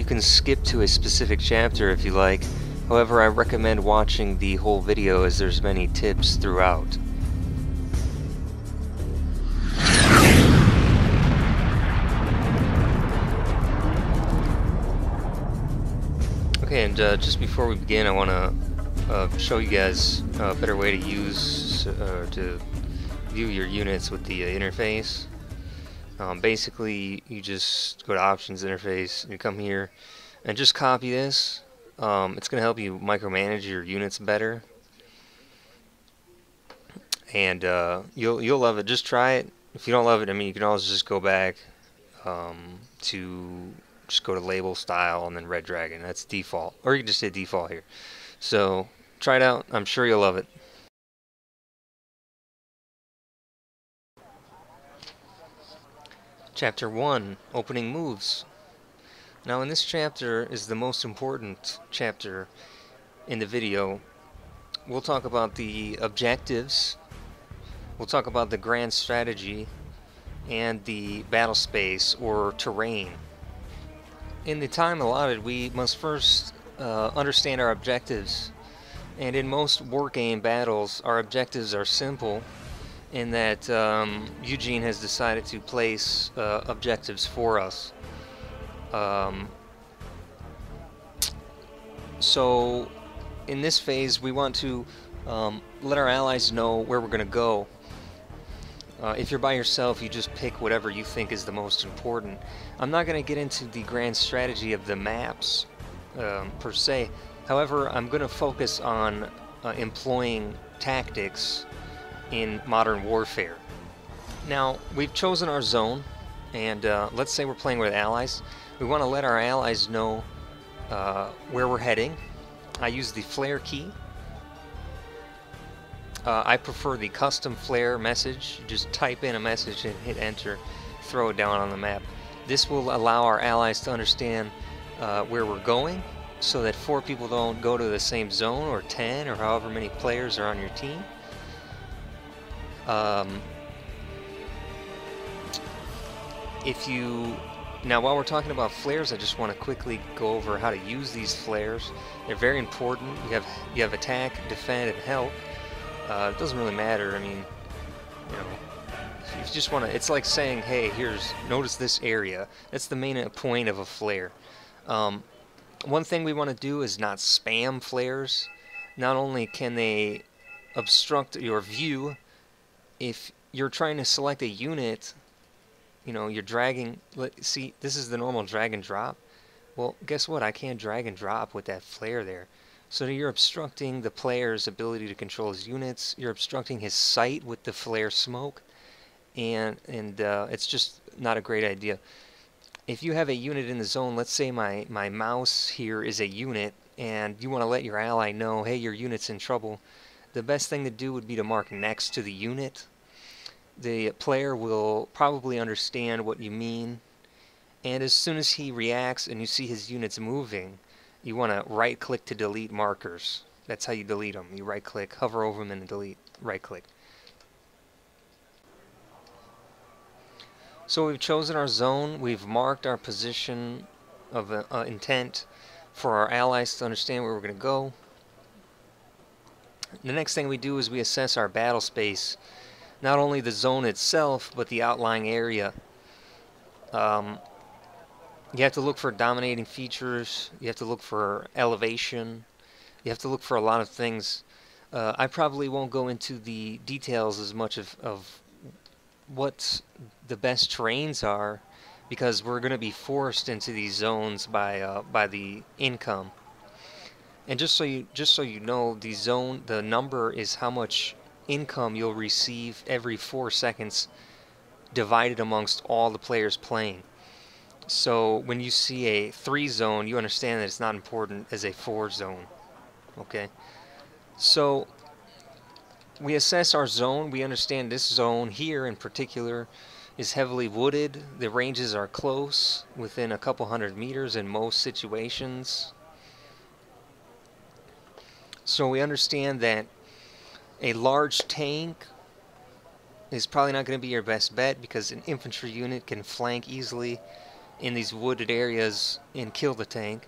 can skip to a specific chapter if you like. However, I recommend watching the whole video as there's many tips throughout. Okay, and just before we begin, I want to show you guys a better way to use to view your units with the interface. Basically, you just go to Options Interface, you come here, and just copy this. It's going to help you micromanage your units better, and you'll love it. Just try it. If you don't love it, I mean, you can always just go back to just go to Label, Style, and then Red Dragon. That's default, or you can just hit default here. So try it out. I'm sure you'll love it. Chapter 1, Opening Moves. Now in this chapter is the most important chapter in the video. We'll talk about the objectives, we'll talk about the grand strategy, and the battle space or terrain. In the time allotted, we must first understand our objectives. And in most wargame battles, our objectives are simple in that Eugene has decided to place objectives for us. So in this phase, we want to let our allies know where we're going to go. If you're by yourself, you just pick whatever you think is the most important. I'm not going to get into the grand strategy of the maps per se. However, I'm going to focus on employing tactics in modern warfare. Now, we've chosen our zone, and let's say we're playing with allies. We want to let our allies know where we're heading. I use the flare key. I prefer the custom flare message. You just type in a message and hit enter, throw it down on the map. This will allow our allies to understand where we're going, so that 4 people don't go to the same zone, or 10, or however many players are on your team. Now while we're talking about flares, I just want to quickly go over how to use these flares. They're very important. You have attack, defend, and help. It doesn't really matter. I mean, you know, if you just want to, it's like saying, hey, notice this area. That's the main point of a flare. One thing we want to do is not spam flares. Not only can they obstruct your view, if you're trying to select a unit, you know, you're dragging, see, this is the normal drag and drop. Well, guess what? I can't drag and drop with that flare there. So you're obstructing the player's ability to control his units. You're obstructing his sight with the flare smoke, and it's just not a great idea. If you have a unit in the zone, let's say my mouse here is a unit, and you want to let your ally know, hey, your unit's in trouble, the best thing to do would be to mark next to the unit. The player will probably understand what you mean, and as soon as he reacts and you see his units moving, you want to right-click to delete markers. That's how you delete them. You right-click, hover over them, and delete. Right-click. So we've chosen our zone. We've marked our position of intent for our allies to understand where we're going to go. The next thing we do is we assess our battle space. Not only the zone itself, but the outlying area. You have to look for dominating features. You have to look for elevation. You have to look for a lot of things. I probably won't go into the details as much of what the best terrains are, because we're going to be forced into these zones by the income. And just so you know, the number is how much income you'll receive every 4 seconds, divided amongst all the players playing. So when you see a 3 zone, you understand that it's not important as a 4 zone. Okay? So we assess our zone. We understand this zone here in particular is heavily wooded. The ranges are close, within a couple hundred meters in most situations. So we understand that a large tank is probably not going to be your best bet, because an infantry unit can flank easily in these wooded areas and kill the tank.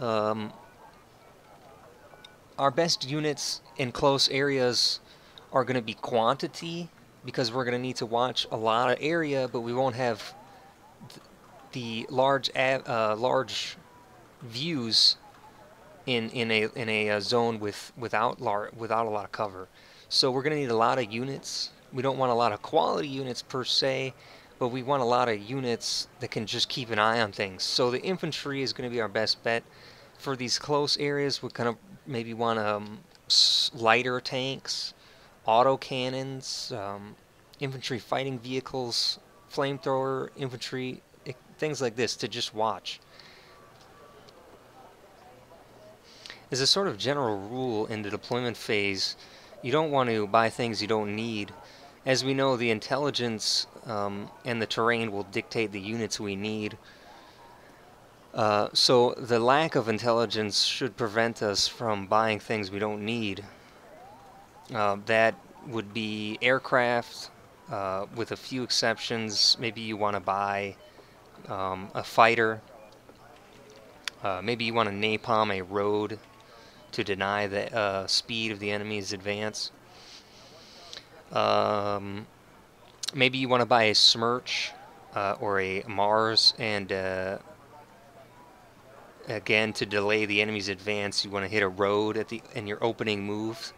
Our best units in close areas are going to be quantity, because we're going to need to watch a lot of area, but we won't have the large views in a zone without a lot of cover. So we're going to need a lot of units. We don't want a lot of quality units per se, but we want a lot of units that can just keep an eye on things. So the infantry is going to be our best bet. For these close areas, we kind of maybe want lighter tanks, autocannons, infantry fighting vehicles, flamethrower infantry, things like this to just watch. As a sort of general rule in the deployment phase, you don't want to buy things you don't need. As we know, the intelligence and the terrain will dictate the units we need. So the lack of intelligence should prevent us from buying things we don't need. That would be aircraft, with a few exceptions. Maybe you want to buy a fighter. Maybe you want to napalm a road to deny the speed of the enemy's advance. Maybe you want to buy a Smirch or a Mars, and again, to delay the enemy's advance, you want to hit a road in your opening move.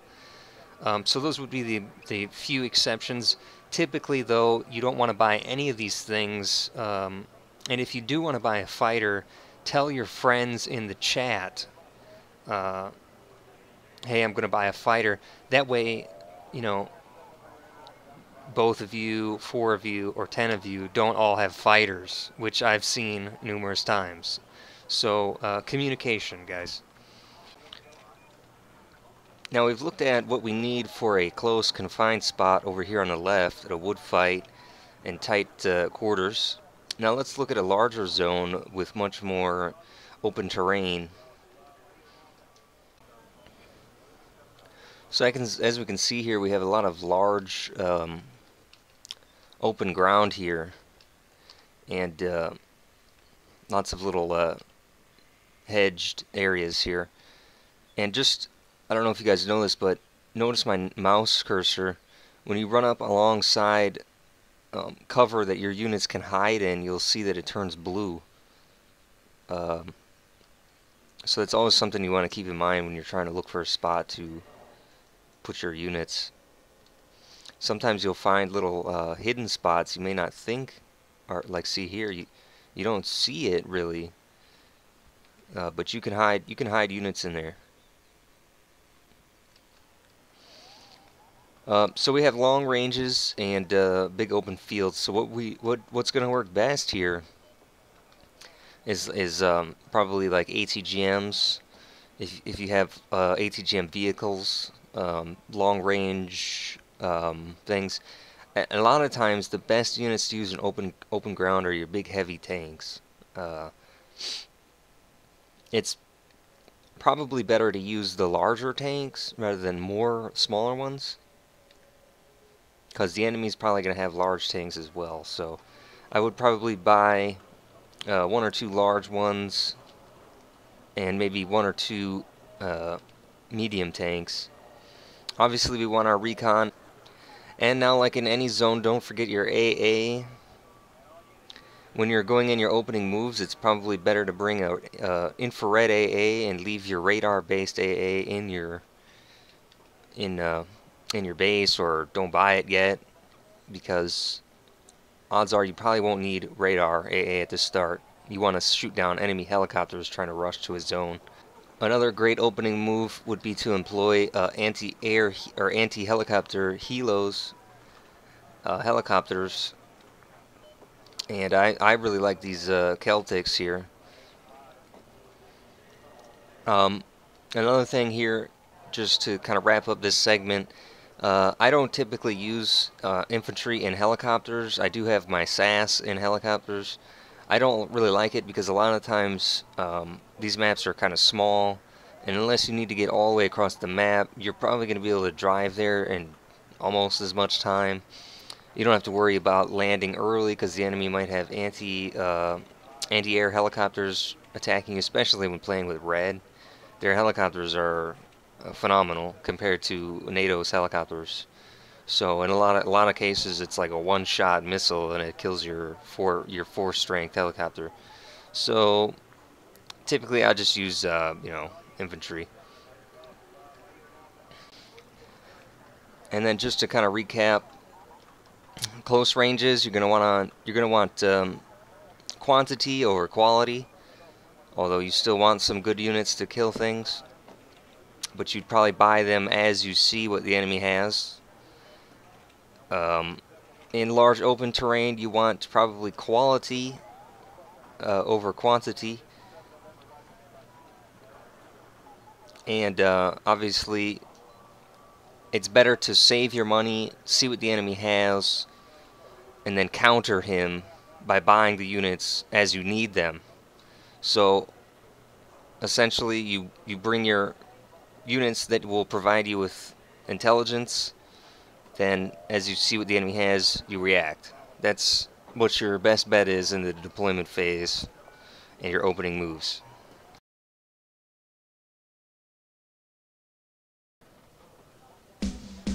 So those would be the few exceptions. Typically, though, you don't want to buy any of these things. And if you do want to buy a fighter, tell your friends in the chat, hey, I'm going to buy a fighter. That way, you know, both of you, 4 of you, or 10 of you don't all have fighters, which I've seen numerous times. So, communication, guys. Now, we've looked at what we need for a close, confined spot over here on the left, at a wood fight and tight quarters. Now, let's look at a larger zone with much more open terrain. So as we can see here, we have a lot of large open ground here, and lots of little hedged areas here. And just, I don't know if you guys know this, but notice my mouse cursor. When you run up alongside cover that your units can hide in, you'll see that it turns blue. So it's always something you want to keep in mind when you're trying to look for a spot to put your units. Sometimes you'll find little hidden spots you may not think are, like, see here, you don't see it really, but you can hide units in there. So we have long ranges and big open fields. So what's going to work best here is probably like ATGMs. If you have ATGM vehicles, long range things. A lot of times the best units to use in open ground are your big heavy tanks. It's probably better to use the larger tanks rather than more smaller ones, because the enemy's probably going to have large tanks as well. So I would probably buy 1 or 2 large ones and maybe 1 or 2 medium tanks. Obviously we want our recon. And now, like in any zone, don't forget your AA. When you're going in your opening moves, it's probably better to bring a infrared AA and leave your radar-based AA in your base, or don't buy it yet, because odds are you probably won't need radar AA at the start. You want to shoot down enemy helicopters trying to rush to a zone. Another great opening move would be to employ anti-air or anti-helicopter helos, helicopters, and I really like these Celtics here. Another thing here, just to kind of wrap up this segment, I don't typically use infantry in helicopters. I do have my SAS in helicopters. I don't really like it because a lot of times these maps are kind of small, and unless you need to get all the way across the map, you're probably going to be able to drive there in almost as much time. You don't have to worry about landing early because the enemy might have anti-air helicopters attacking you, especially when playing with red. Their helicopters are phenomenal compared to NATO's helicopters. So in a lot of cases, it's like a one-shot missile and it kills your four-strength helicopter. So typically, I just use infantry. And then just to kind of recap, close ranges, you're gonna want quantity over quality. Although you still want some good units to kill things, but you'd probably buy them as you see what the enemy has. In large open terrain, you want probably quality over quantity. And obviously, it's better to save your money, see what the enemy has, and then counter him by buying the units as you need them. So essentially, you bring your units that will provide you with intelligence. Then, as you see what the enemy has, you react. That's what your best bet is in the deployment phase and your opening moves.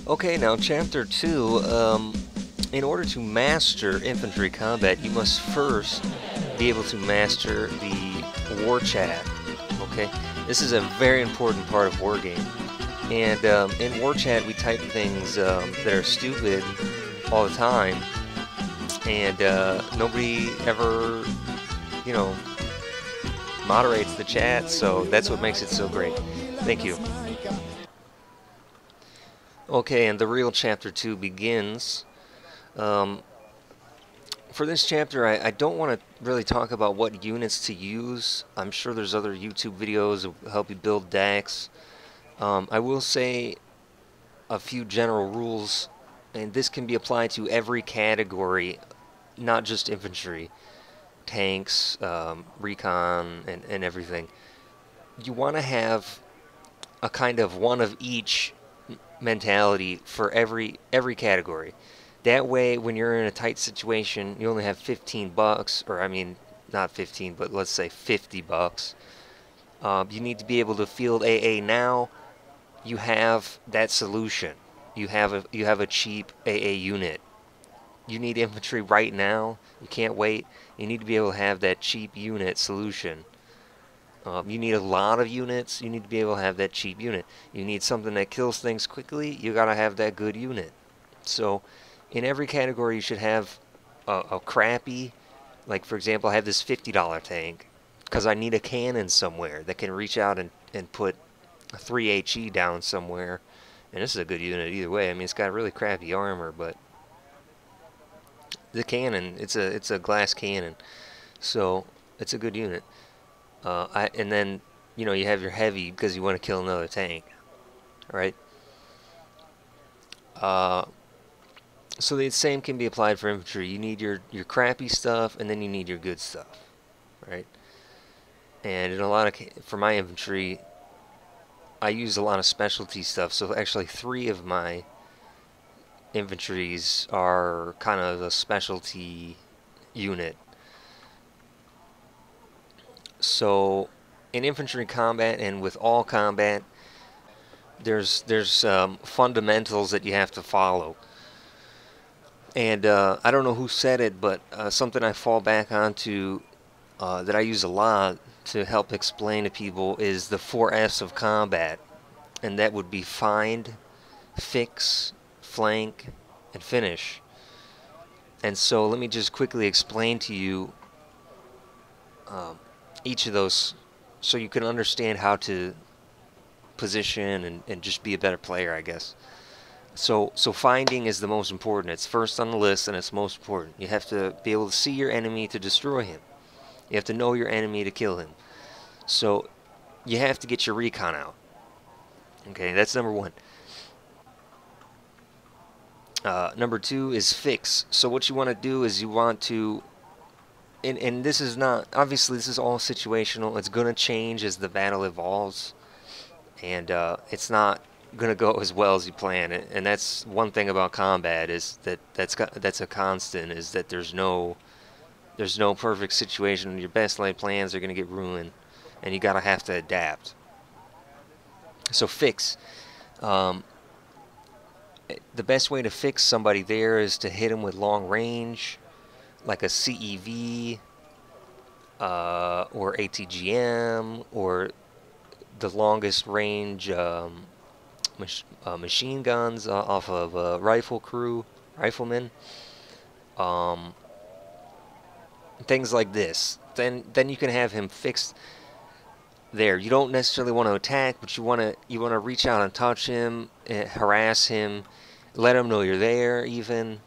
Okay, now Chapter 2. In order to master infantry combat, you must first be able to master the war chat. Okay, this is a very important part of Wargame. And in war chat, we type things that are stupid all the time, and nobody ever, moderates the chat. So that's what makes it so great. Thank you. Okay, and the real Chapter 2 begins. For this chapter, I don't want to really talk about what units to use. I'm sure there's other YouTube videos that will help you build decks. I will say a few general rules, and this can be applied to every category, not just infantry, tanks, recon, and everything. You want to have a kind of one of each mentality for every category. That way, when you're in a tight situation, you only have 15 bucks, or I mean, not 15, but let's say 50 bucks. You need to be able to field AA now. You have that solution. You have a cheap AA unit. You need infantry right now. You can't wait. You need to be able to have that cheap unit solution. You need a lot of units. You need to be able to have that cheap unit. You need something that kills things quickly. You gotta have that good unit. So, in every category, you should have a crappy, like for example, I have this $50 tank because I need a cannon somewhere that can reach out and put a 3 HE down somewhere. And this is a good unit either way. I mean, it's got really crappy armor, but the cannon, it's a glass cannon, so it's a good unit. And then you have your heavy because you want to kill another tank, right? So the same can be applied for infantry. You need your crappy stuff, and then you need your good stuff, right? And in a lot of for my infantry, I use a lot of specialty stuff. So actually, 3 of my infantries are kind of a specialty unit. So in infantry combat and with all combat, there's fundamentals that you have to follow. And I don't know who said it, but something I fall back onto that I use a lot to help explain to people is the 4 F's of combat. And that would be find, fix, flank, and finish. And so let me just quickly explain to you each of those so you can understand how to position and just be a better player, I guess. So finding is the most important. It's first on the list, and it's most important. You have to be able to see your enemy to destroy him. You have to know your enemy to kill him. So you have to get your recon out. Okay, that's number 1. Number 2 is fix. So what you want to do is you want to, and this is not, obviously this is all situational. It's going to change as the battle evolves, and it's not going to go as well as you plan. And that's one thing about combat, is that's a constant, is that there's no There's no perfect situation. Your best laid plans are going to get ruined, and you gotta have to adapt. So fix. Um, the best way to fix somebody there is to hit them with long range, like a CEV or ATGM, or the longest range machine guns off of riflemen, um, things like this. Then you can have him fixed there. You don't necessarily want to attack, but you want to reach out and touch him, harass him, let him know you're there. Even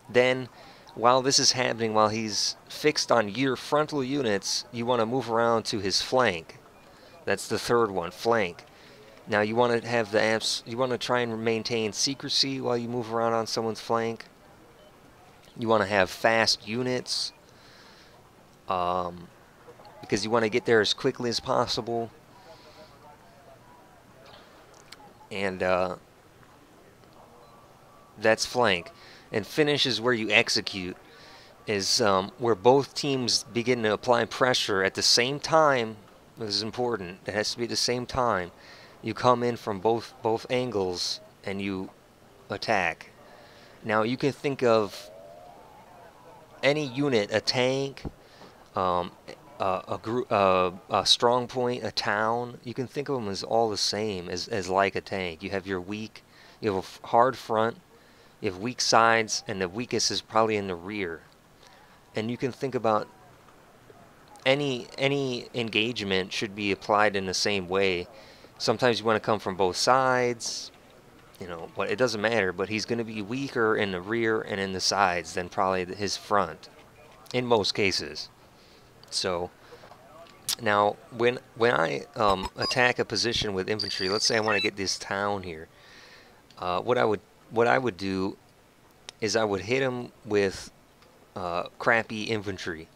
then, while this is happening, while he's fixed on your frontal units, you want to move around to his flank. That's the third one, flank. Now you want to have you want to try and maintain secrecy while you move around on someone's flank. You want to have fast units, because you want to get there as quickly as possible. And that's flank. And finish is where you execute, is where both teams begin to apply pressure at the same time. This is important. It has to be at the same time. You come in from both angles and you attack. Now you can think of any unit, a tank, a strong point, a town. You can think of them as all the same, as like a tank. You have you have a hard front, you have weak sides, and the weakest is probably in the rear. And you can think about any engagement should be applied in the same way. Sometimes you want to come from both sides, but it doesn't matter. But he's going to be weaker in the rear and in the sides than probably his front, in most cases. So now, when I attack a position with infantry, let's say I want to get this town here. What I would do is I would hit him with crappy infantry.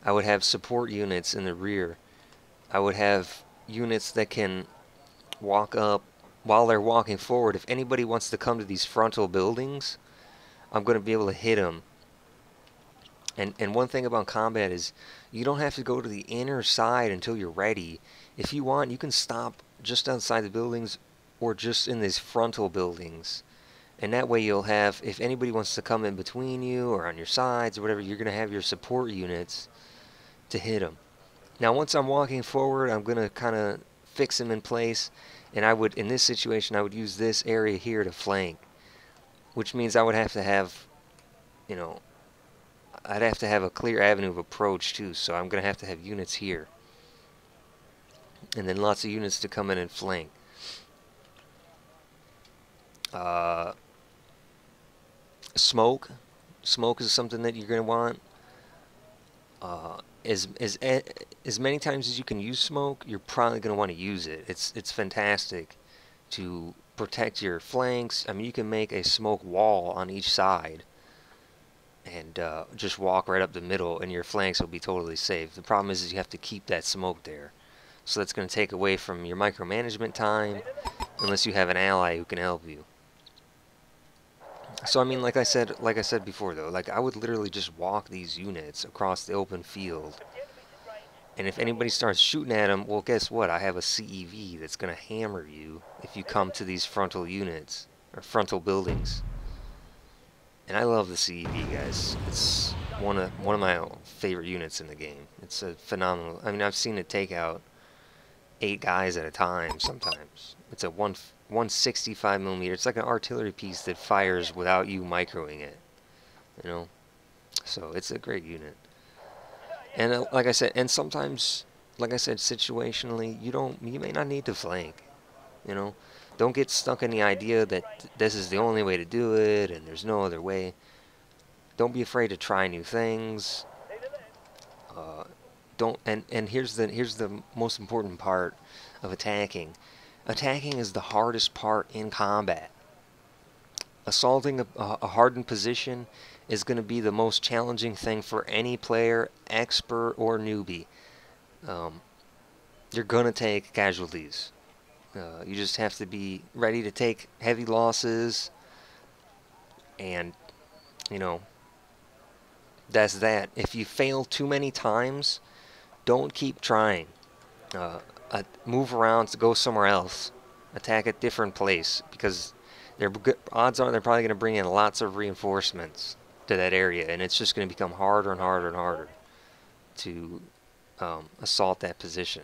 I would have support units in the rear. I would have units that can walk up while they're walking forward. If anybody wants to come to these frontal buildings, I'm going to be able to hit them. And one thing about combat is you don't have to go to the inner side until you're ready. If you want, you can stop just outside the buildings or just in these frontal buildings. And that way you'll have, if anybody wants to come in between you or on your sides or whatever, you're going to have your support units to hit them. Now once I'm walking forward, I'm going to kind of fix them in place. And in this situation, I would use this area here to flank. Which means I would have to have, I'd have to have a clear avenue of approach too, so I'm going to have to have units here. And then lots of units to come in and flank. Smoke. Smoke is something that you're going to want. As many times as you can use smoke, you're probably going to want to use it. It's fantastic to protect your flanks. I mean, you can make a smoke wall on each side and just walk right up the middle, and your flanks will be totally safe. The problem is you have to keep that smoke there. So that's going to take away from your micromanagement time, unless you have an ally who can help you. So I mean, like I said before though, like I would literally just walk these units across the open field. And if anybody starts shooting at them, well, guess what? I have a CEV that's going to hammer you if you come to these frontal units, or frontal buildings. And I love the CEV, guys. It's one of my favorite units in the game. It's a phenomenal. I mean, I've seen it take out 8 guys at a time sometimes. It's a 165 millimeter. It's like an artillery piece that fires without you microing it. So it's a great unit. And like I said, and sometimes, like I said, situationally, you may not need to flank. Don't get stuck in the idea that this is the only way to do it and there's no other way. Don't be afraid to try new things. And here's the most important part of attacking. Attacking is the hardest part in combat. Assaulting a hardened position is going to be the most challenging thing for any player, expert or newbie. You're going to take casualties. You just have to be ready to take heavy losses, and that's that. If you fail too many times, don't keep trying. Move around to go somewhere else. Attack a different place, because odds are they're probably going to bring in lots of reinforcements to that area, and it's just going to become harder and harder and harder to assault that position.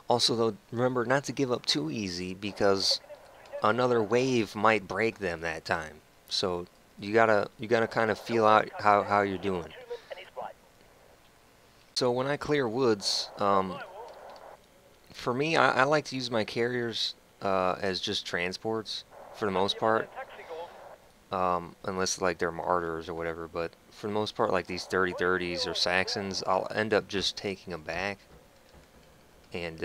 Also, though, remember not to give up too easy, because another wave might break them that time. So you gotta kind of feel out how you're doing. So when I clear woods, for me, I like to use my carriers as just transports for the most part, unless like they're martyrs or whatever. But for the most part, like these 30-30s or Saxons, I'll end up just taking them back, and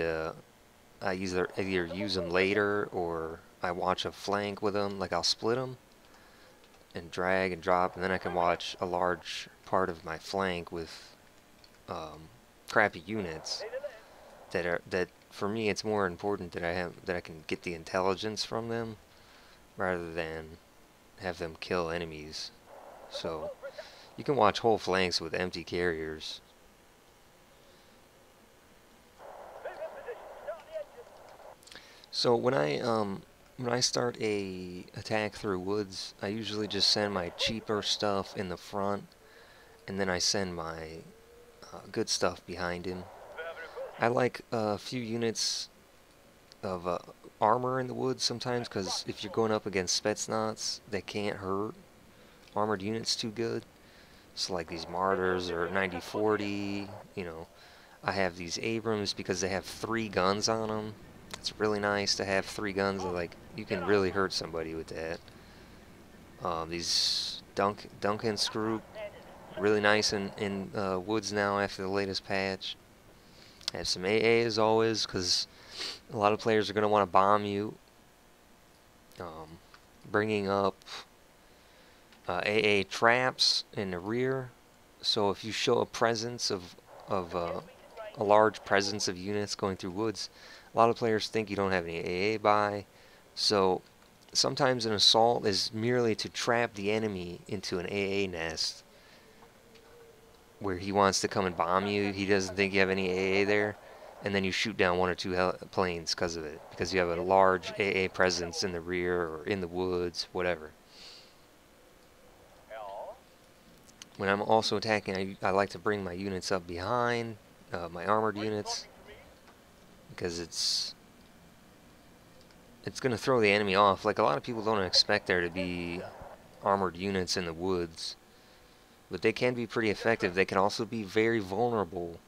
I either use them later, or I watch a flank with them. Like I'll split them and drag and drop, and then I can watch a large part of my flank with crappy units that for me it's more important that I can get the intelligence from them rather than have them kill enemies. So you can watch whole flanks with empty carriers. So when I start a attack through woods, I usually just send my cheaper stuff in the front, and then I send my good stuff behind him. I like a few units of armor in the woods sometimes, because if you're going up against Spetsnaz, they can't hurt armored units too good. So like these Martyrs or 90-40, you know. I have these Abrams because they have 3 guns on them. It's really nice to have 3 guns. Like, you can really hurt somebody with that. These Duncan's group, really nice in woods now after the latest patch. I have some AA as always, because a lot of players are going to want to bomb you. Bringing up AA traps in the rear, so if you show a presence of a large presence of units going through woods, a lot of players think you don't have any AA by. So sometimes an assault is merely to trap the enemy into an AA nest where he wants to come and bomb you. He doesn't think you have any AA there, and then you shoot down 1 or 2 planes because of it, because you have a large AA presence in the rear or in the woods, whatever. When I'm also attacking, I like to bring my units up behind, my armored units, because it's going to throw the enemy off. Like, a lot of people don't expect there to be armored units in the woods, but they can be pretty effective. They can also be very vulnerable.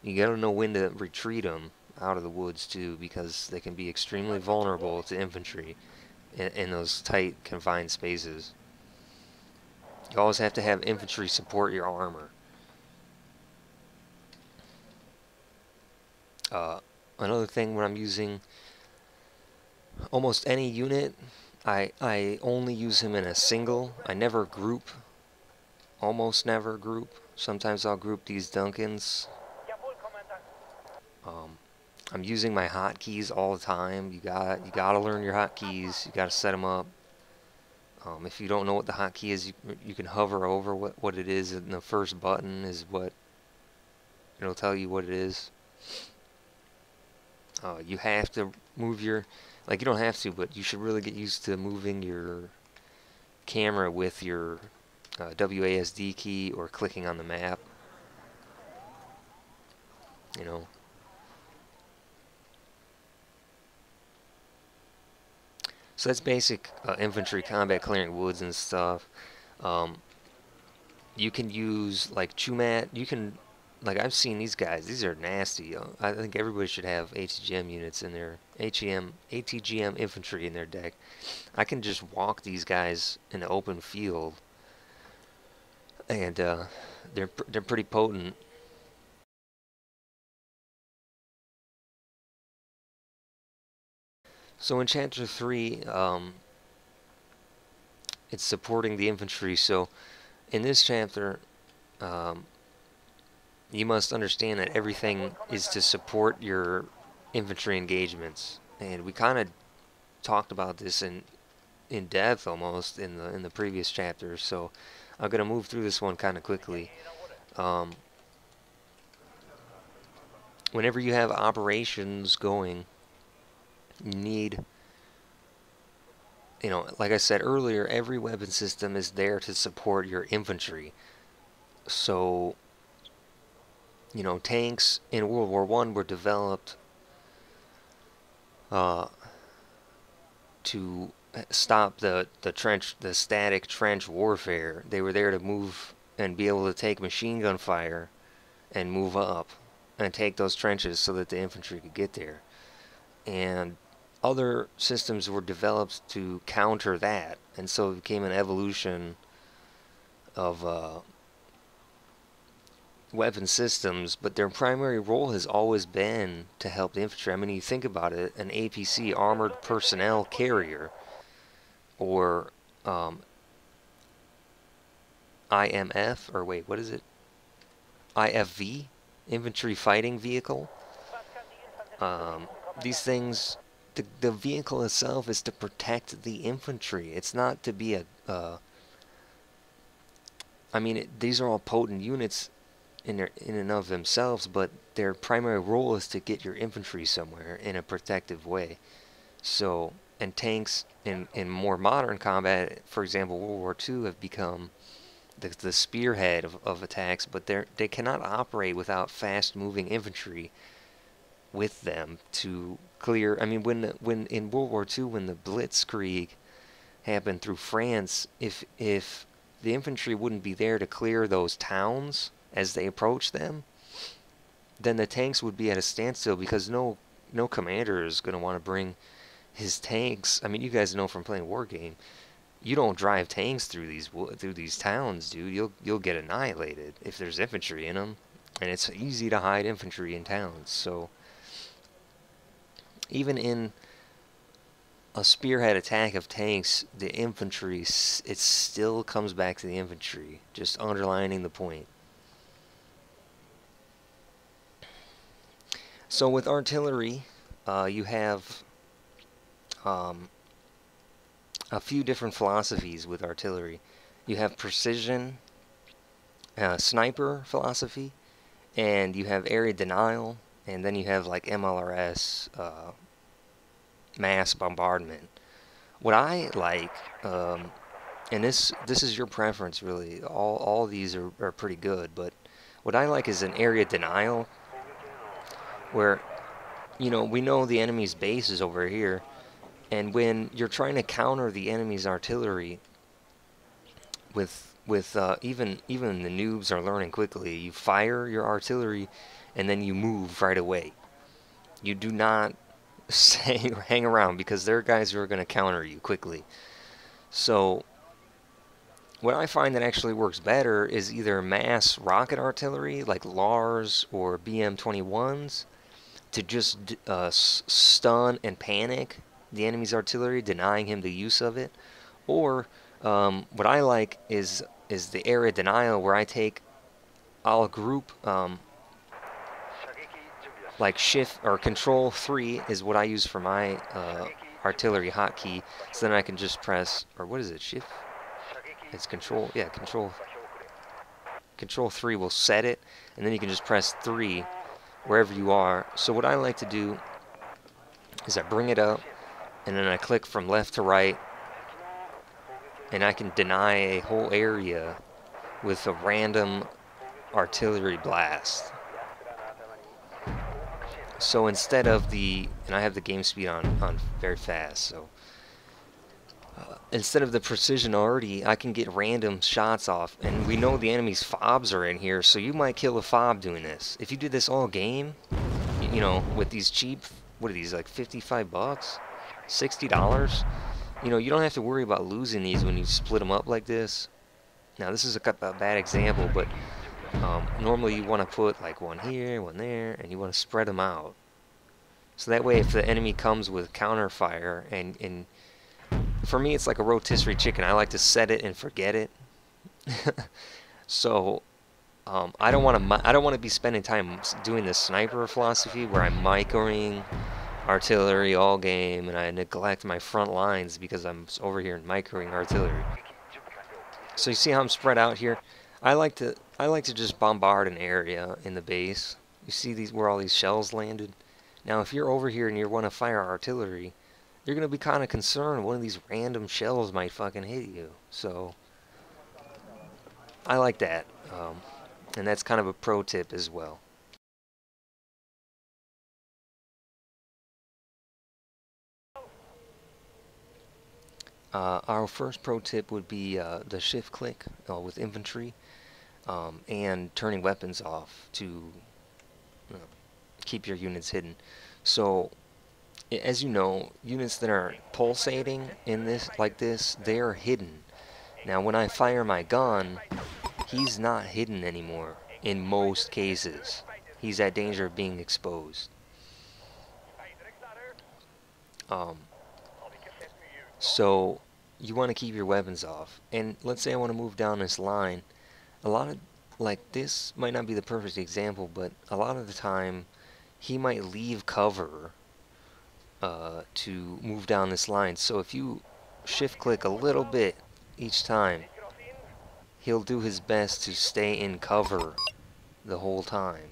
You gotta know when to retreat them out of the woods too, because they can be extremely vulnerable to infantry in those tight, confined spaces. You always have to have infantry support your armor. Another thing, when I'm using almost any unit, I only use him in a single. I never group. Almost never group. Sometimes I'll group these Duncans. I'm using my hotkeys all the time. You gotta learn your hotkeys. You gotta set them up. If you don't know what the hotkey is, you can hover over what it is, and the first button is what it'll tell you what it is. You have to move your, like, you don't have to, but you should really get used to moving your camera with your WASD key or clicking on the map. You know. So that's basic infantry combat, clearing woods and stuff. You can use like Chumat. You can, like, I've seen these guys. These are nasty. I think everybody should have ATGM units in their ATGM infantry in their deck. I can just walk these guys in the open field, and they're pretty potent. So in Chapter 3, it's supporting the infantry. So in this chapter, you must understand that everything is to support your infantry engagements. And we kind of talked about this in depth almost in the previous chapters, so I'm gonna move through this one kind of quickly. Whenever you have operations going, you need, you know, like I said earlier, every weapon system is there to support your infantry. So, you know, tanks in World War I were developed to stop the static trench warfare. They were there to move and be able to take machine gun fire and move up and take those trenches so that the infantry could get there. And other systems were developed to counter that, and so it became an evolution of weapon systems, but their primary role has always been to help the infantry. I mean, you think about it, an APC, Armored Personnel Carrier, or IMF, or wait, what is it? IFV, Infantry Fighting Vehicle. These things, the vehicle itself is to protect the infantry. It's not to be a, I mean, these are all potent units in and of themselves, but their primary role is to get your infantry somewhere in a protective way. So, and tanks in more modern combat, for example, World War II, have become the spearhead of attacks, but they cannot operate without fast-moving infantry with them to clear. I mean, when in World War II, when the Blitzkrieg happened through France, if the infantry wouldn't be there to clear those towns as they approach them, then the tanks would be at a standstill, because no commander is going to want to bring his tanks. I mean, you guys know from playing Wargame, you don't drive tanks through these towns, dude. You'll get annihilated if there's infantry in them, and it's easy to hide infantry in towns. So even in a spearhead attack of tanks, the infantry, it still comes back to the infantry, just underlining the point. So with artillery, you have a few different philosophies with artillery. You have precision, sniper philosophy, and you have area denial, and then you have like MLRS, mass bombardment. What I like, and this is your preference really, all these are pretty good, but what I like is an area denial, where, you know, we know the enemy's base is over here, and when you're trying to counter the enemy's artillery, with even the noobs are learning quickly, you fire your artillery and then you move right away. You do not hang around, because there are guys who are going to counter you quickly. So what I find that actually works better is either mass rocket artillery like LARs or BM-21s, to just stun and panic the enemy's artillery, denying him the use of it. Or what I like is the area denial, where I'll group like shift or control 3 is what I use for my artillery hotkey. So then I can just press, or what is it, shift? It's control, yeah, control 3 will set it, and then you can just press 3 wherever you are. So what I like to do is I bring it up, and then I click from left to right, and I can deny a whole area with a random artillery blast. So instead of and I have the game speed on very fast, so instead of the precision already, I can get random shots off, and we know the enemy's fobs are in here, so you might kill a fob doing this. If you did this all game, you know, with these cheap, what are these, like 55 bucks? $60? You know, you don't have to worry about losing these when you split them up like this. Now, this is a bad example, but normally you want to put like one here, one there, and you want to spread them out. So that way, if the enemy comes with counter fire, and for me, it's like a rotisserie chicken. I like to set it and forget it. So I don't want to be spending time doing this sniper philosophy where I'm microing artillery all game, and I neglect my front lines because I'm over here microing artillery. So you see how I'm spread out here? I like to just bombard an area in the base. You see these where all these shells landed? Now if you're over here and you want to fire artillery, you're going to be kind of concerned one of these random shells might fucking hit you. So I like that. And that's kind of a pro tip as well. Our first pro tip would be the shift click with infantry and turning weapons off to keep your units hidden. So, as you know, units that are pulsating in this, like this, they are hidden. Now, when I fire my gun, he's not hidden anymore in most cases. He's at danger of being exposed. So you want to keep your weapons off. And let's say I want to move down this line. A lot of, like, this might not be the perfect example, but a lot of the time he might leave cover to move down this line. So if you shift click a little bit each time, he'll do his best to stay in cover the whole time.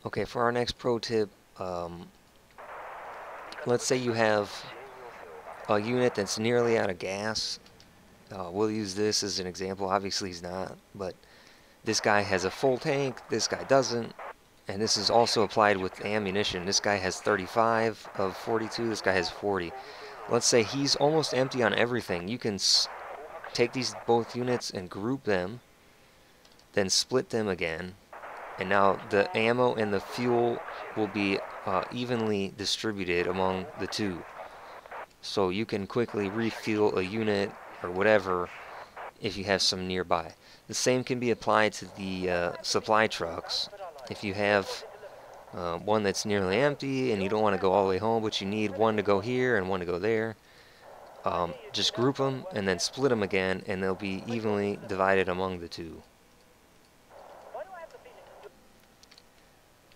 Okay, for our next pro tip, let's say you have a unit that's nearly out of gas. We'll use this as an example. Obviously he's not, but this guy has a full tank, this guy doesn't, and this is also applied with ammunition. This guy has 35 of 42, this guy has 40. Let's say he's almost empty on everything. You can take these both units and group them, then split them again, and now the ammo and the fuel will be evenly distributed among the two. So you can quickly refuel a unit or whatever if you have some nearby. The same can be applied to the supply trucks. If you have one that's nearly empty and you don't want to go all the way home, but you need one to go here and one to go there, just group them and then split them again, and they'll be evenly divided among the two.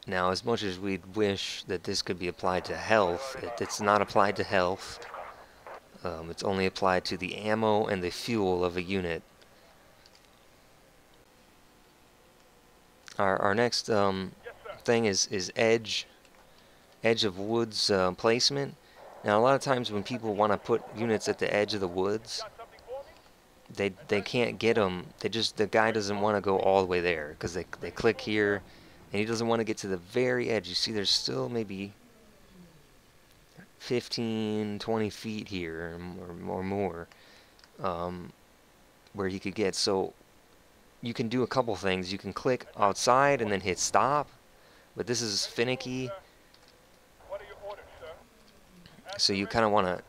Now, as much as we'd wish that this could be applied to health, it's not applied to health. It's only applied to the ammo and the fuel of a unit. Our next thing is edge of woods placement. Now, a lot of times when people want to put units at the edge of the woods, they can't get them. The guy doesn't want to go all the way there because they click here, and he doesn't want to get to the very edge. You see, there's still maybe 15, 20 feet here or more where he could get. So you can do a couple things. You can click outside and then hit stop, but this is finicky. So you kind of want to,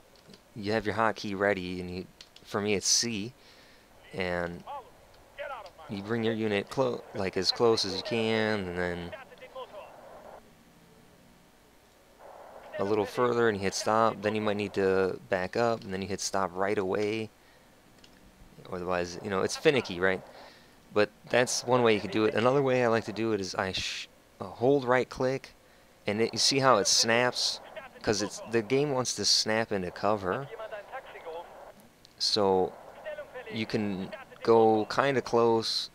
you have your hotkey ready, and for me it's C, and you bring your unit like as close as you can, and then a little further and you hit stop. Then you might need to back up, and then you hit stop right away. Otherwise, you know, it's finicky, right? But that's one way you could do it. Another way I like to do it is I hold right click, and you see how it snaps, because the game wants to snap into cover. So you can go kind of close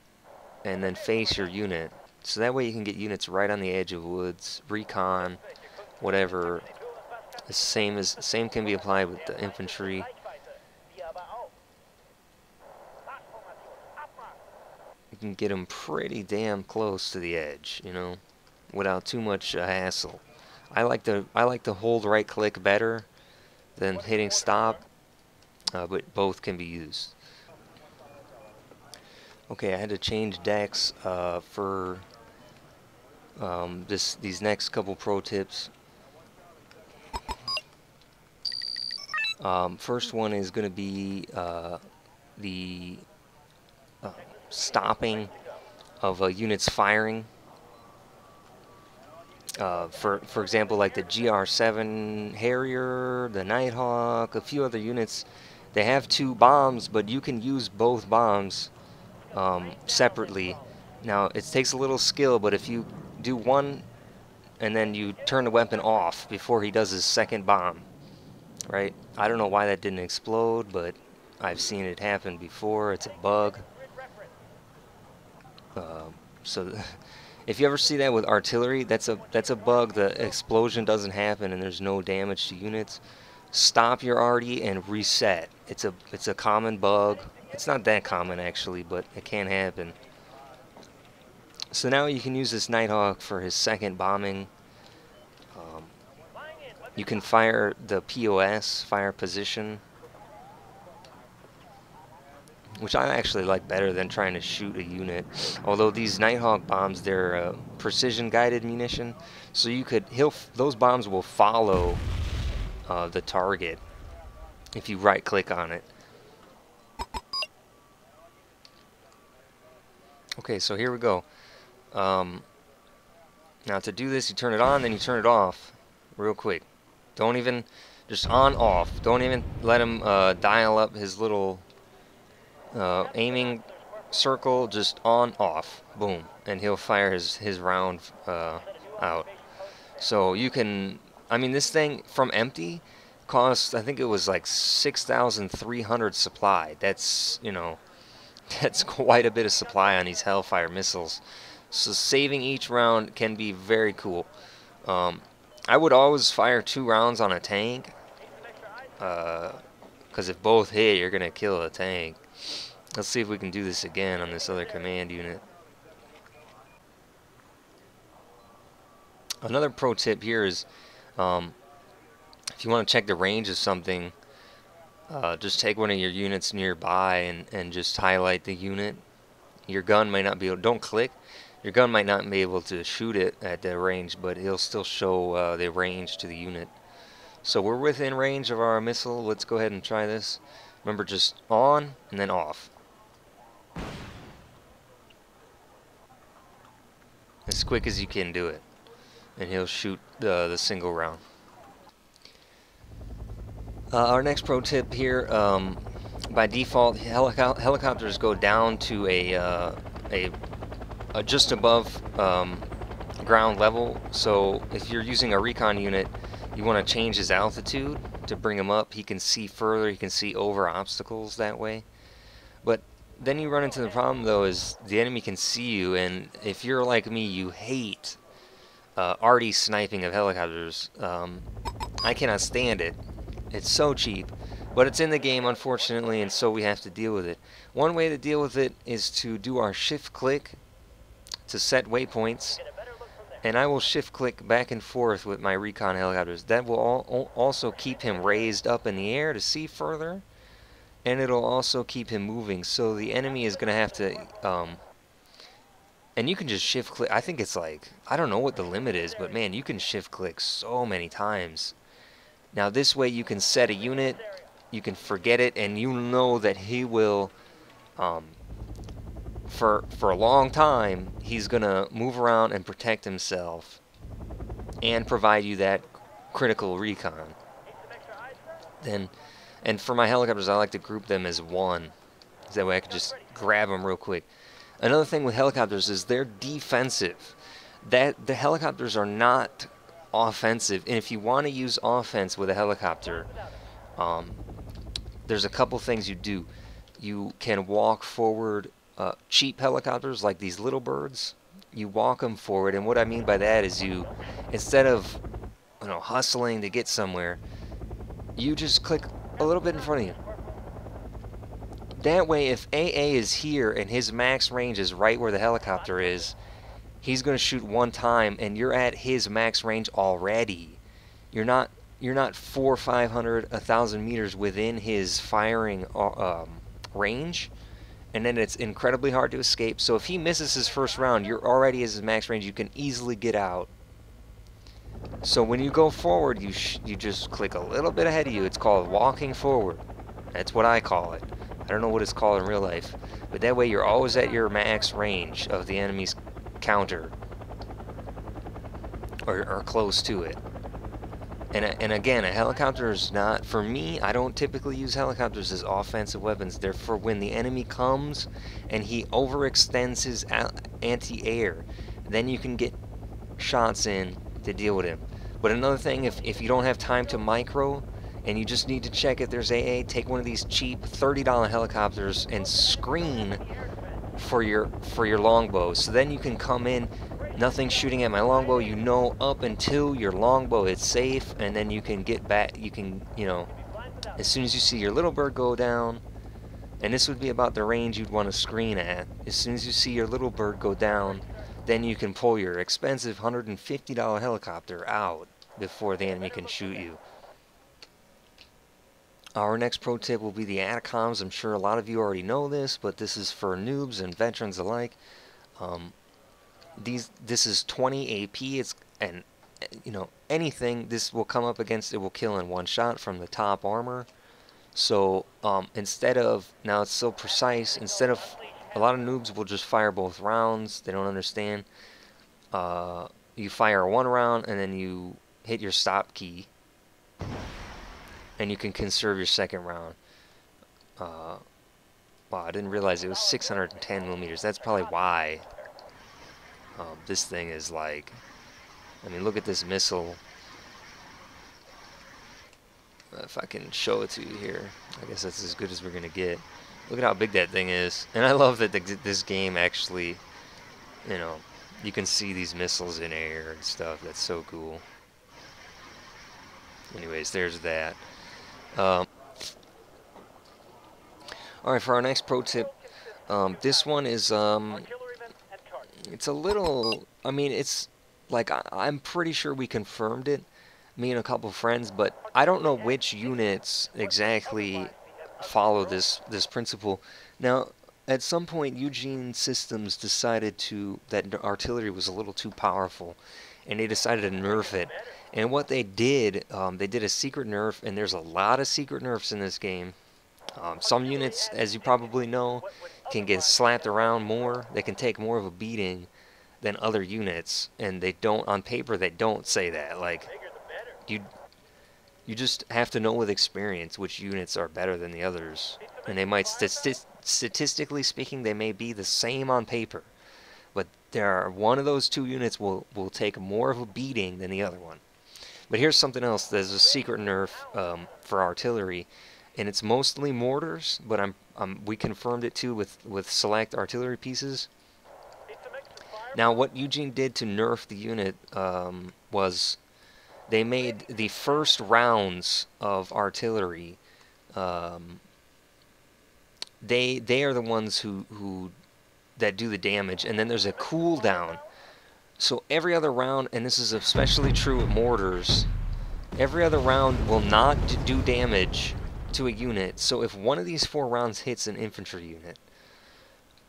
and then face your unit. So that way you can get units right on the edge of woods, recon, whatever. The same can be applied with the infantry. You can get them pretty damn close to the edge, you know, without too much hassle. I like to hold right click better than hitting stop, but both can be used. Okay, I had to change decks for these next couple pro tips. First one is going to be the stopping of a unit's firing. For example, like the GR7 Harrier, the Nighthawk, a few other units, they have 2 bombs, but you can use both bombs separately. Now, it takes a little skill, but if you do one and then you turn the weapon off before he does his second bomb, right? I don't know why that didn't explode, but I've seen it happen before. It's a bug. So if you ever see that with artillery, that's a bug. The explosion doesn't happen and there's no damage to units. Stop your arty and reset. It's a common bug. It's not that common actually, but it can happen. So now you can use this Nighthawk for his second bombing. You can fire the POS, fire position, which I actually like better than trying to shoot a unit. Although these Nighthawk bombs, they're precision guided munition, so you could those bombs will follow the target if you right click on it. Okay, so here we go. Now to do this, you turn it on, then you turn it off real quick. Don't even, just on off. Don't even let him dial up his little aiming circle. Just on off, boom, and he'll fire his round out. So you can, I mean, this thing from empty cost, I think it was like 6,300 supply. That's, you know, that's quite a bit of supply on these Hellfire missiles. So saving each round can be very cool. I would always fire 2 rounds on a tank, because if both hit, you're gonna kill a tank. Let's see if we can do this again on this other command unit. Another pro tip here is, if you want to check the range of something, just take one of your units nearby and just highlight the unit. Your gun might not be able, don't click. Your gun might not be able to shoot it at the range, but it'll still show the range to the unit. So we're within range of our missile. Let's go ahead and try this. Remember, just on and then off. As quick as you can do it. And he'll shoot the single round. Our next pro tip here, by default, helicopters go down to a just above ground level. So if you're using a recon unit, you want to change his altitude to bring him up. He can see further, he can see over obstacles that way. But then you run into the problem though, is the enemy can see you, and if you're like me, you hate arty sniping of helicopters. I cannot stand it. It's so cheap, but it's in the game, unfortunately, and so we have to deal with it. One way to deal with it is to do our shift click to set waypoints, and I will shift click back and forth with my recon helicopters. That will also keep him raised up in the air to see further, and it'll also keep him moving, so the enemy is going to have to and you can just shift click. I think it's like, I don't know what the limit is, but man, you can shift click so many times. Now this way you can set a unit, you can forget it, and you know that he will, for a long time, he's gonna move around and protect himself and provide you that critical recon. And for my helicopters, I like to group them as one, so that way I can just grab them real quick. Another thing with helicopters is they're defensive. That the helicopters are not offensive, and if you want to use offense with a helicopter, there's a couple things you do. You can walk forward. Cheap helicopters like these little birds, you walk them forward, and what I mean by that is you, instead of hustling to get somewhere, you just click a little bit in front of you. That way, if AA is here and his max range is right where the helicopter is, he's going to shoot one time, and you're at his max range already. You're not 400, 500, 1,000 meters within his firing range, and then it's incredibly hard to escape. So if he misses his first round, you're already at his max range. You can easily get out. So when you go forward, you just click a little bit ahead of you. It's called walking forward. That's what I call it. I don't know what it's called in real life, but that way you're always at your max range of the enemy's counter, or close to it. And again, a helicopter is not, for me, I don't typically use helicopters as offensive weapons. They're for when the enemy comes and he overextends his anti-air. Then you can get shots in to deal with him. But another thing, if you don't have time to micro and you just need to check if there's AA, take one of these cheap $30 helicopters and screen for your longbow. So then you can come in, nothing shooting at my longbow, you know, up until your longbow is safe, and then you can get back. You can, you know, as soon as you see your little bird go down, and this would be about the range you'd want to screen at. As soon as you see your little bird go down, then you can pull your expensive $150 helicopter out before the enemy can shoot you. Our next pro tip will be the ATACMS. I'm sure a lot of you already know this, but this is for noobs and veterans alike. This is 20 AP. It's, and you know, anything this will come up against, it will kill in one shot from the top armor. So instead of, now it's so precise, instead of, a lot of noobs will just fire both rounds. They don't understand. You fire one round and then you hit your stop key, and you can conserve your second round. Wow, I didn't realize it was 610 millimeters. That's probably why this thing is like, I mean, look at this missile. If I can show it to you here, I guess that's as good as we're gonna get. Look at how big that thing is. And I love that this game actually, you know, you can see these missiles in air and stuff. That's so cool. Anyways, there's that. Alright, for our next pro tip, this one is, it's a little, I mean, it's like, I'm pretty sure we confirmed it, me and a couple friends, but I don't know which units exactly follow this principle. Now, at some point, Eugene Systems decided that artillery was a little too powerful, and they decided to nerf it. And what they did a secret nerf, and there's a lot of secret nerfs in this game. Some units, as you probably know, can get slapped around more. They can take more of a beating than other units, and they don't, on paper, they don't say that. Like, you just have to know with experience which units are better than the others. And they might, statistically speaking, they may be the same on paper, but one of those two units will take more of a beating than the other one. But here's something else. There's a secret nerf for artillery, and it's mostly mortars, but we confirmed it too with select artillery pieces. Now, what Eugene did to nerf the unit was they made the first rounds of artillery. They are the ones that do the damage, and then there's a cooldown. So every other round, and this is especially true with mortars, every other round will not do damage to a unit. So if one of these 4 rounds hits an infantry unit,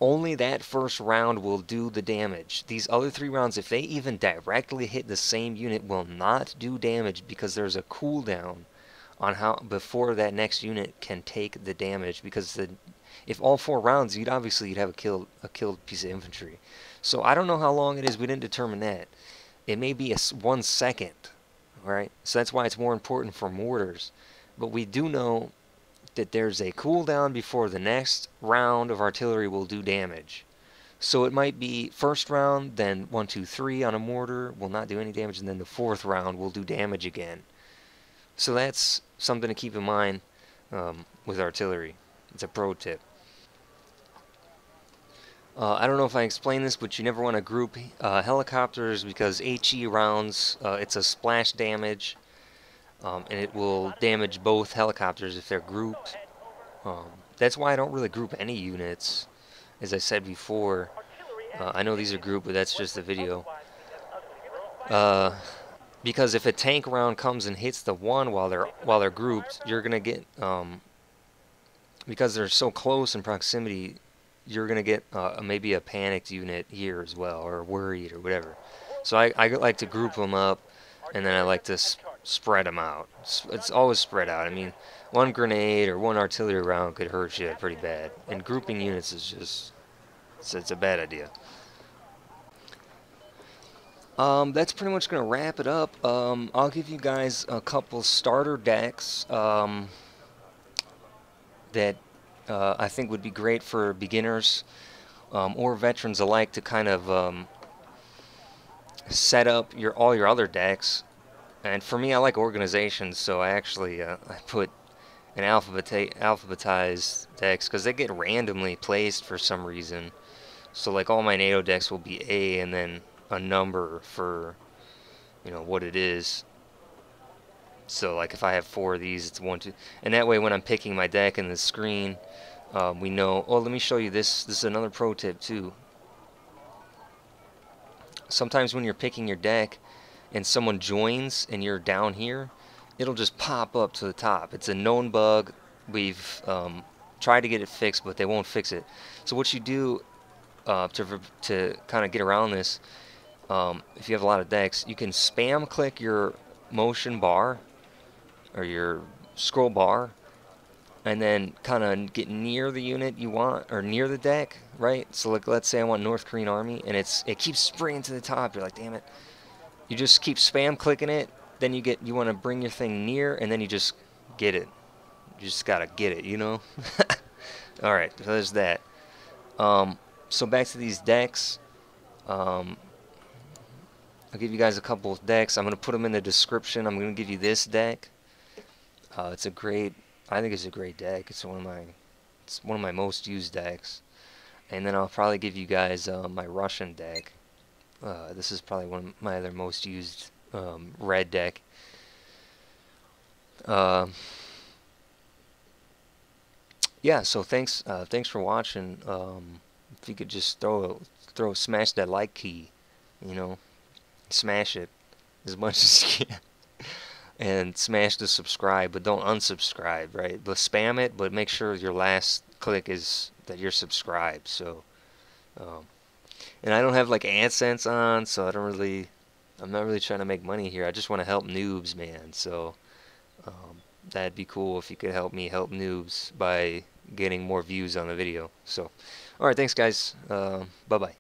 only that first round will do the damage. These other 3 rounds, if they even directly hit the same unit, will not do damage because there's a cooldown on how before that next unit can take the damage. Because if all 4 rounds, you'd have a killed piece of infantry. So I don't know how long it is. We didn't determine that. It may be 1 second. All right. So that's why it's more important for mortars. But we do know that there's a cooldown before the next round of artillery will do damage. So it might be first round, then 1, 2, 3 on a mortar will not do any damage, and then the 4th round will do damage again. So that's something to keep in mind with artillery. It's a pro tip. I don't know if I explained this, but you never want to group helicopters because HE rounds, it's a splash damage. And it will damage both helicopters if they're grouped. That's why I don't really group any units, as I said before. I know these are grouped, but that's just the video. Because if a tank round comes and hits the one while they're grouped, you're gonna get because they're so close in proximity, you're gonna get maybe a panicked unit here as well, or worried or whatever. So I like to group them up, and then I like to spread them out. It's always spread out. I mean, one grenade or one artillery round could hurt you pretty bad, and grouping units is just it's a bad idea. That's pretty much gonna wrap it up. I'll give you guys a couple starter decks that I think would be great for beginners or veterans alike to kind of set up all your other decks. And for me, I like organization, so I actually I put an alphabetized decks because they get randomly placed for some reason. So like all my NATO decks will be A and then a number for, you know, what it is. So like if I have 4 of these, it's 1, 2, and that way when I'm picking my deck in the screen, we know. Oh, let me show you this. This is another pro tip too. Sometimes when you're picking your deck and someone joins and you're down here, it'll just pop up to the top. It's a known bug. We've tried to get it fixed, but they won't fix it. So what you do to kind of get around this, if you have a lot of decks, you can spam click your motion bar or your scroll bar, and then kind of get near the unit you want, or near the deck, right? So like, let's say I want North Korean Army, and it keeps springing to the top. You're like, damn it. You just keep spam clicking it, then you want to bring your thing near, and then you just get it. You just gotta get it, you know? Alright, so there's that. So back to these decks. I'll give you guys a couple of decks. I'm going to put them in the description. I'm going to give you this deck. I think it's a great deck. It's one of my most used decks. And then I'll probably give you guys my Russian deck. This is probably one of my other most used red deck. Yeah, so thanks for watching. If you could just smash that like key, you know, smash it as much as you can. And smash the subscribe, but don't unsubscribe, right? But spam it, but make sure your last click is that you're subscribed. So, and I don't have like AdSense on, so I'm not really trying to make money here. I just want to help noobs, man. So, that'd be cool if you could help me help noobs by getting more views on the video. So, alright, thanks guys. Bye-bye.